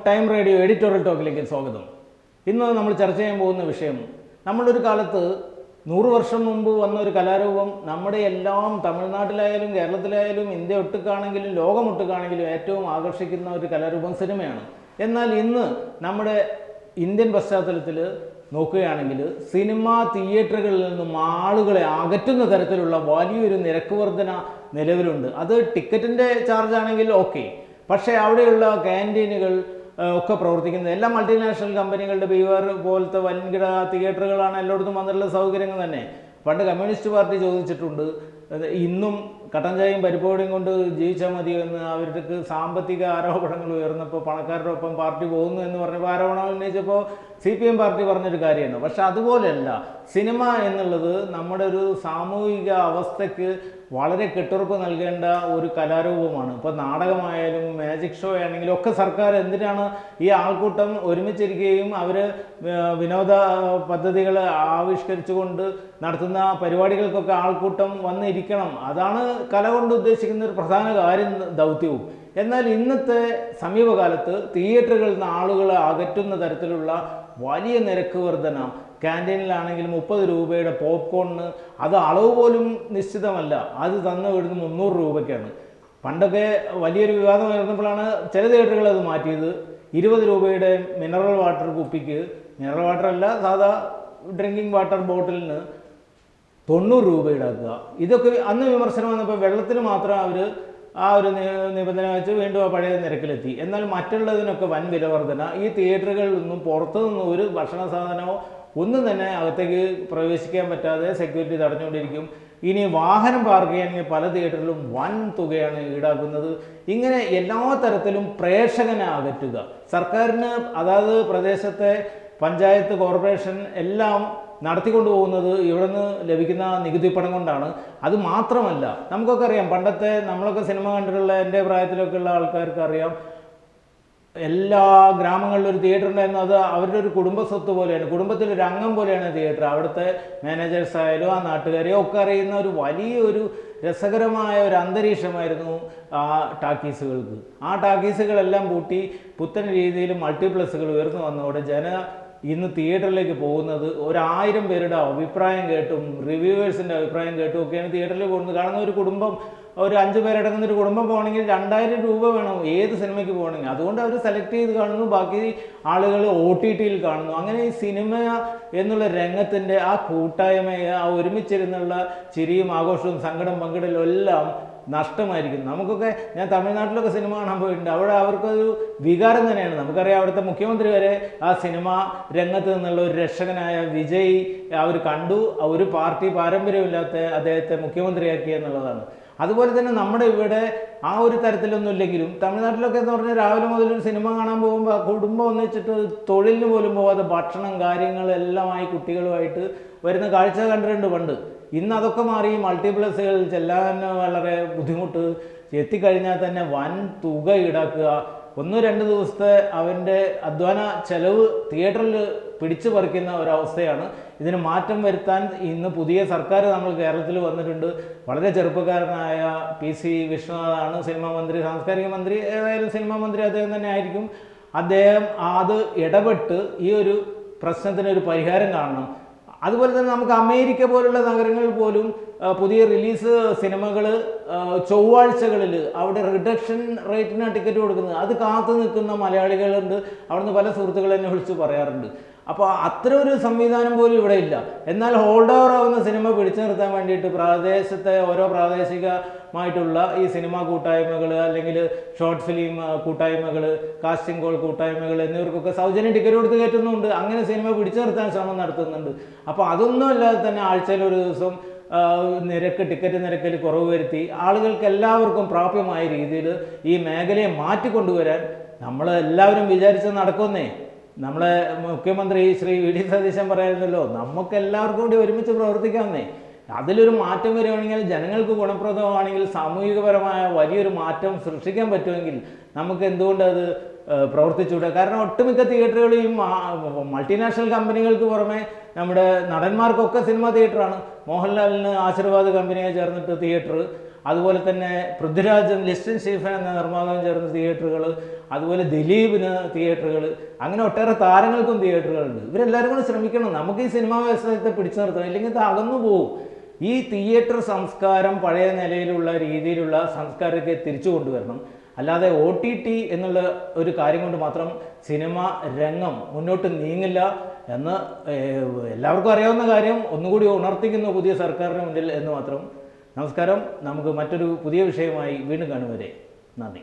Time radio editorial ടോക്കിലേക്ക് സ്വാഗതം. ഇന്ന് നമ്മൾ ചർച്ച ചെയ്യാൻ പോകുന്ന വിഷയം, നമ്മളൊരു കാലത്ത് 100 വർഷം മുമ്പ് വന്ന ഒരു കലാരൂപം നമ്മുടെ എല്ലാം തമിഴ്നാട്ടിലായാലും കേരളത്തിലായാലും ഇന്ത്യ ഒട്ടുക്കാണെങ്കിലും ലോകമൊട്ടുക്കാണെങ്കിലും ഏറ്റവും ആകർഷിക്കുന്ന ഒരു കലാരൂപം സിനിമയാണ്. എന്നാൽ ഇന്ന് നമ്മുടെ ഇന്ത്യൻ പശ്ചാത്തലത്തിൽ നോക്കുകയാണെങ്കിൽ സിനിമാ തിയേറ്ററുകളിൽ നിന്നും ആളുകളെ അകറ്റുന്ന തരത്തിലുള്ള വലിയൊരു നിരക്ക് വർധന നിലവിലുണ്ട്. അത് ടിക്കറ്റിൻ്റെ ചാർജ് ആണെങ്കിൽ ഓക്കെ, പക്ഷേ അവിടെയുള്ള ക്യാൻറ്റീനുകൾ ഒക്കെ പ്രവർത്തിക്കുന്നത് എല്ലാം മൾട്ടിനാഷണൽ കമ്പനികളുടെ ബീവർ പോലത്തെ വൻകിട തിയേറ്ററുകളാണ് എല്ലായിടത്തും വന്നിട്ടുള്ള സൗകര്യങ്ങൾ തന്നെ. പണ്ട് കമ്മ്യൂണിസ്റ്റ് പാർട്ടി ചോദിച്ചിട്ടുണ്ട്, ഇന്നും കട്ടൻ ചായയും പരിപ്പോടിയും കൊണ്ട് ജീവിച്ചാൽ മതിയോ എന്ന്. അവർക്ക് സാമ്പത്തിക ആരോപണങ്ങൾ ഉയർന്നപ്പോൾ പണക്കാരുടെ ഒപ്പം പാർട്ടി പോകുന്നു എന്ന് പറഞ്ഞപ്പോൾ ആരോപണം ഉന്നയിച്ചപ്പോൾ CPM പാർട്ടി പറഞ്ഞൊരു കാര്യമാണ്. പക്ഷെ അതുപോലെയല്ല, സിനിമ എന്നുള്ളത് നമ്മുടെ ഒരു സാമൂഹിക അവസ്ഥയ്ക്ക് വളരെ കെട്ടുറപ്പ് നൽകേണ്ട ഒരു കലാരൂപമാണ്. ഇപ്പോൾ നാടകമായാലും മാജിക് ഷോ ആണെങ്കിലും ഒക്കെ സർക്കാർ എന്തിനാണ് ഈ ആൾക്കൂട്ടം ഒരുമിച്ചിരിക്കുകയും അവർ വിനോദ പദ്ധതികൾ ആവിഷ്കരിച്ചുകൊണ്ട് നടത്തുന്ന പരിപാടികൾക്കൊക്കെ ആൾക്കൂട്ടം വന്നിരിക്കണം. അതാണ് കല കൊണ്ട് ഉദ്ദേശിക്കുന്ന ഒരു പ്രധാന കാര്യം, ദൗത്യവും. എന്നാൽ ഇന്നത്തെ സമീപകാലത്ത് തിയേറ്ററുകളിൽ നിന്ന് ആളുകളെ അകറ്റുന്ന തരത്തിലുള്ള വലിയ നിരക്ക് വർധന, ക്യാൻറ്റീനിലാണെങ്കിൽ 30 രൂപയുടെ പോപ്കോണിന് അത് അളവ് പോലും നിശ്ചിതമല്ല, അത് തന്നു വിടുന്ന 300 രൂപയ്ക്കാണ്. പണ്ടൊക്കെ വലിയൊരു വിവാദം വരുന്നപ്പോഴാണ് ചില തിയേറ്ററുകൾ അത് മാറ്റിയത്. 20 രൂപയുടെ മിനറൽ വാട്ടർ കുപ്പിക്ക്, മിനറൽ വാട്ടർ അല്ല സാധാ ഡ്രിങ്കിങ് വാട്ടർ ബോട്ടിലിന് 90 രൂപ ഈടാക്കുക. ഇതൊക്കെ അന്ന് വിമർശനം വന്നപ്പോൾ വെള്ളത്തിന് മാത്രം അവർ ആ ഒരു നിബന്ധന വെച്ച് വീണ്ടും ആ പഴയ നിരക്കിലെത്തി. എന്നാൽ മറ്റുള്ളതിനൊക്കെ വൻ വില വർധന. ഈ തിയേറ്ററുകളിൽ നിന്നും പുറത്തു നിന്നും ഒരു ഭക്ഷണ സാധനമോ ഒന്നും തന്നെ അകത്തേക്ക് പ്രവേശിക്കാൻ പറ്റാതെ സെക്യൂരിറ്റി തടഞ്ഞുകൊണ്ടിരിക്കും. ഇനി വാഹനം പാർക്ക് ചെയ്യണമെങ്കിൽ പല തിയേറ്ററിലും വൻ തുകയാണ് ഈടാക്കുന്നത്. ഇങ്ങനെ എല്ലാ തരത്തിലും പ്രേക്ഷകനെ അകറ്റുക. സർക്കാരിന് അതായത് പ്രദേശത്തെ പഞ്ചായത്ത്, കോർപ്പറേഷൻ എല്ലാം നടത്തിക്കൊണ്ടു പോകുന്നത് ഇവിടെ നിന്ന് ലഭിക്കുന്ന നികുതി പണം കൊണ്ടാണ്. അത് മാത്രമല്ല, നമുക്കൊക്കെ അറിയാം, പണ്ടത്തെ നമ്മളൊക്കെ സിനിമ കണ്ടിട്ടുള്ള എൻ്റെ പ്രായത്തിലൊക്കെ ഉള്ള ആൾക്കാർക്ക് അറിയാം, എല്ലാ ഗ്രാമങ്ങളിലും ഒരു തിയേറ്റർ ഉണ്ടായിരുന്നു. അത് അവരുടെ ഒരു കുടുംബ സ്വത്ത് പോലെയാണ്, കുടുംബത്തിലൊരു അംഗം പോലെയാണ് തിയേറ്റർ. അവിടുത്തെ മാനേജേഴ്സ് ആയാലും ആ നാട്ടുകാരെയോ ഒക്കെ അറിയുന്ന ഒരു വലിയൊരു രസകരമായ ഒരു അന്തരീക്ഷമായിരുന്നു ആ ടാക്കീസുകൾക്ക്. ആ ടാക്കീസുകളെല്ലാം പൂട്ടി പുത്തൻ രീതിയിൽ മൾട്ടിപ്ലക്സുകൾ ഉയർന്നു വന്നതോടെ ഇന്ന് തിയേറ്ററിലേക്ക് പോകുന്നത് 1000 പേരുടെ അഭിപ്രായം കേട്ടും റിവ്യൂവേഴ്സിൻ്റെ അഭിപ്രായം കേട്ടും ഒക്കെയാണ് തിയേറ്ററിൽ പോകുന്നത്. കാണുന്ന ഒരു കുടുംബം, ഒരു 5 പേരടങ്ങുന്ന ഒരു കുടുംബം പോകണമെങ്കിൽ 2000 രൂപ വേണം ഏത് സിനിമയ്ക്ക് പോകണമെങ്കിൽ. അതുകൊണ്ട് അവർ സെലക്ട് ചെയ്ത് കാണുന്നു, ബാക്കി ആളുകൾ OTTയിൽ കാണുന്നു. അങ്ങനെ ഈ സിനിമ എന്നുള്ള രംഗത്തിൻ്റെ ആ കൂട്ടായ്മയെ, ആ ഒരുമിച്ചിരുന്നുള്ള ചിരിയും ആഘോഷവും സങ്കടം പങ്കിടലും എല്ലാം നഷ്ടമായിരിക്കും. നമുക്കൊക്കെ, ഞാൻ തമിഴ്നാട്ടിലൊക്കെ സിനിമ കാണാൻ പോയിട്ടുണ്ട്. അവിടെ അവർക്കൊരു വികാരം തന്നെയാണ്. നമുക്കറിയാം, അവിടുത്തെ മുഖ്യമന്ത്രി വരെ ആ സിനിമ രംഗത്ത് നിന്നുള്ള ഒരു രക്ഷകനായ വിജയ് അവർ കണ്ടു. ഒരു പാർട്ടി പാരമ്പര്യമില്ലാത്ത അദ്ദേഹത്തെ മുഖ്യമന്ത്രിയാക്കി എന്നുള്ളതാണ്. അതുപോലെ തന്നെ നമ്മുടെ ഇവിടെ ആ ഒരു തരത്തിലൊന്നും ഇല്ലെങ്കിലും തമിഴ്നാട്ടിലൊക്കെ എന്ന് പറഞ്ഞാൽ രാവിലെ മുതൽ ഒരു സിനിമ കാണാൻ പോകുമ്പോൾ ആ കുടുംബം ഒന്നിച്ചിട്ട് തൊഴിലിന് പോലും പോകാതെ ഭക്ഷണം കാര്യങ്ങളെല്ലാമായി കുട്ടികളുമായിട്ട് വരുന്ന കാഴ്ച കണ്ടിട്ടുണ്ട് പണ്ട്. ഇന്ന് അതൊക്കെ മാറി മൾട്ടിപ്ലക്സുകളിൽ ചെല്ലാൻ വളരെ ബുദ്ധിമുട്ട്, എത്തിക്കഴിഞ്ഞാൽ തന്നെ വൻ തുക ഈടാക്കുക. 1-2 ദിവസത്തെ അവൻ്റെ അധ്വാന ചെലവ് തിയേറ്ററിൽ പിടിച്ചു പറിക്കുന്ന ഒരവസ്ഥയാണ്. ഇതിന് മാറ്റം വരുത്താൻ ഇന്ന് പുതിയ സർക്കാർ നമ്മൾ കേരളത്തിൽ വന്നിട്ടുണ്ട്. വളരെ ചെറുപ്പക്കാരനായ PC വിശ്വനാഥാണ് സിനിമാ മന്ത്രി, സാംസ്കാരിക മന്ത്രി, ഏതായാലും സിനിമാ മന്ത്രി അദ്ദേഹം തന്നെ ആയിരിക്കും. അദ്ദേഹം അത് ഇടപെട്ട് ഈ ഒരു പ്രശ്നത്തിനൊരു പരിഹാരം കാണണം. അതുപോലെ തന്നെ നമുക്ക് അമേരിക്ക പോലുള്ള നഗരങ്ങളിൽ പോലും പുതിയ റിലീസ് സിനിമകൾ ചൊവ്വാഴ്ചകളിൽ അവിടെ റിഡക്ഷൻ റേറ്റിനാണ് ടിക്കറ്റ് കൊടുക്കുന്നത്. അത് കാത്തു നിൽക്കുന്ന മലയാളികളുണ്ട്. അവിടുന്ന് പല സുഹൃത്തുക്കൾ എന്നെ വിളിച്ച് പറയാറുണ്ട്. അപ്പോൾ അത്ര ഒരു സംവിധാനം പോലും ഇവിടെ ഇല്ല. എന്നാൽ ഹോൾഡ് ഓവർ ആവുന്ന സിനിമ പിടിച്ചു നിർത്താൻ വേണ്ടിയിട്ട് പ്രദേശത്തെ ഓരോ പ്രാദേശികമായിട്ടുള്ള ഈ സിനിമാ കൂട്ടായ്മകൾ, അല്ലെങ്കിൽ ഷോർട്ട് ഫിലിം കൂട്ടായ്മകൾ, കാസ്റ്റിംഗ് കോൾ കൂട്ടായ്മകൾ എന്നിവർക്കൊക്കെ സൗജന്യം ടിക്കറ്റ് കൊടുത്ത് കയറ്റുന്നുണ്ട്. അങ്ങനെ സിനിമ പിടിച്ചു നിർത്താൻ ശ്രമം നടത്തുന്നുണ്ട്. അപ്പോൾ അതൊന്നും അല്ലാതെ തന്നെ ആഴ്ചയിൽ ഒരു ദിവസം ടിക്കറ്റ് നിരക്കിൽ കുറവ് വരുത്തി ആളുകൾക്ക് എല്ലാവർക്കും പ്രാപ്യമായ രീതിയിൽ ഈ മേഖലയെ മാറ്റിക്കൊണ്ടുവരാൻ നമ്മളെല്ലാവരും വിചാരിച്ച് നടക്കുന്നേ. നമ്മളെ മുഖ്യമന്ത്രി ശ്രീ VD സതീശൻ പറയാറുണ്ടല്ലോ, നമുക്ക് എല്ലാവർക്കും കൂടി ഒരുമിച്ച് പ്രവർത്തിക്കാമെന്നേ. അതിലൊരു മാറ്റം വരികയാണെങ്കിൽ, ജനങ്ങൾക്ക് ഗുണപ്രദമാണെങ്കിൽ, സാമൂഹികപരമായ വലിയൊരു മാറ്റം സൃഷ്ടിക്കാൻ പറ്റുമെങ്കിൽ നമുക്ക് എന്തുകൊണ്ട് അത് പ്രവർത്തിച്ചുകൂടെ? കാരണം ഒട്ടുമിക്ക തിയേറ്ററുകളെയും മൾട്ടിനാഷണൽ കമ്പനികൾക്ക് പുറമെ നമ്മുടെ നടന്മാർക്കൊക്കെ സിനിമ തിയേറ്ററാണ്. മോഹൻലാലിന് ആശീർവാദ് കമ്പനിയായി ചേർന്നിട്ട് തിയേറ്റർ, അതുപോലെ തന്നെ പൃഥ്വിരാജും ലിസ്റ്റൻ സ്റ്റീഫൻ എന്ന നിർമ്മാതാവും ചേർന്ന തിയേറ്ററുകൾ, അതുപോലെ ദിലീപിന് തിയേറ്ററുകൾ, അങ്ങനെ ഒട്ടേറെ താരങ്ങൾക്കും തിയേറ്ററുകളുണ്ട്. ഇവരെല്ലാവരും കൂടെ ശ്രമിക്കണം. നമുക്ക് ഈ സിനിമാ വ്യവസായത്തെ പിടിച്ചു നിർത്തണം, ഇല്ലെങ്കിൽ ഇത് അകന്നു പോകും. ഈ തിയേറ്റർ സംസ്കാരം പഴയ നിലയിലുള്ള രീതിയിലുള്ള സംസ്കാരത്തെ തിരിച്ചു കൊണ്ടുവരണം. അല്ലാതെ OTT എന്നുള്ള ഒരു കാര്യം കൊണ്ട് മാത്രം സിനിമ രംഗം മുന്നോട്ട് നീങ്ങില്ല എന്ന് എല്ലാവർക്കും അറിയാവുന്ന കാര്യം ഒന്നുകൂടി ഉണർത്തിക്കുന്നു പുതിയ സർക്കാരിന് മുന്നിൽ എന്ന് മാത്രം. നമസ്കാരം. നമുക്ക് മറ്റൊരു പുതിയ വിഷയമായി വീണ്ടും കാണും വരെ നന്ദി.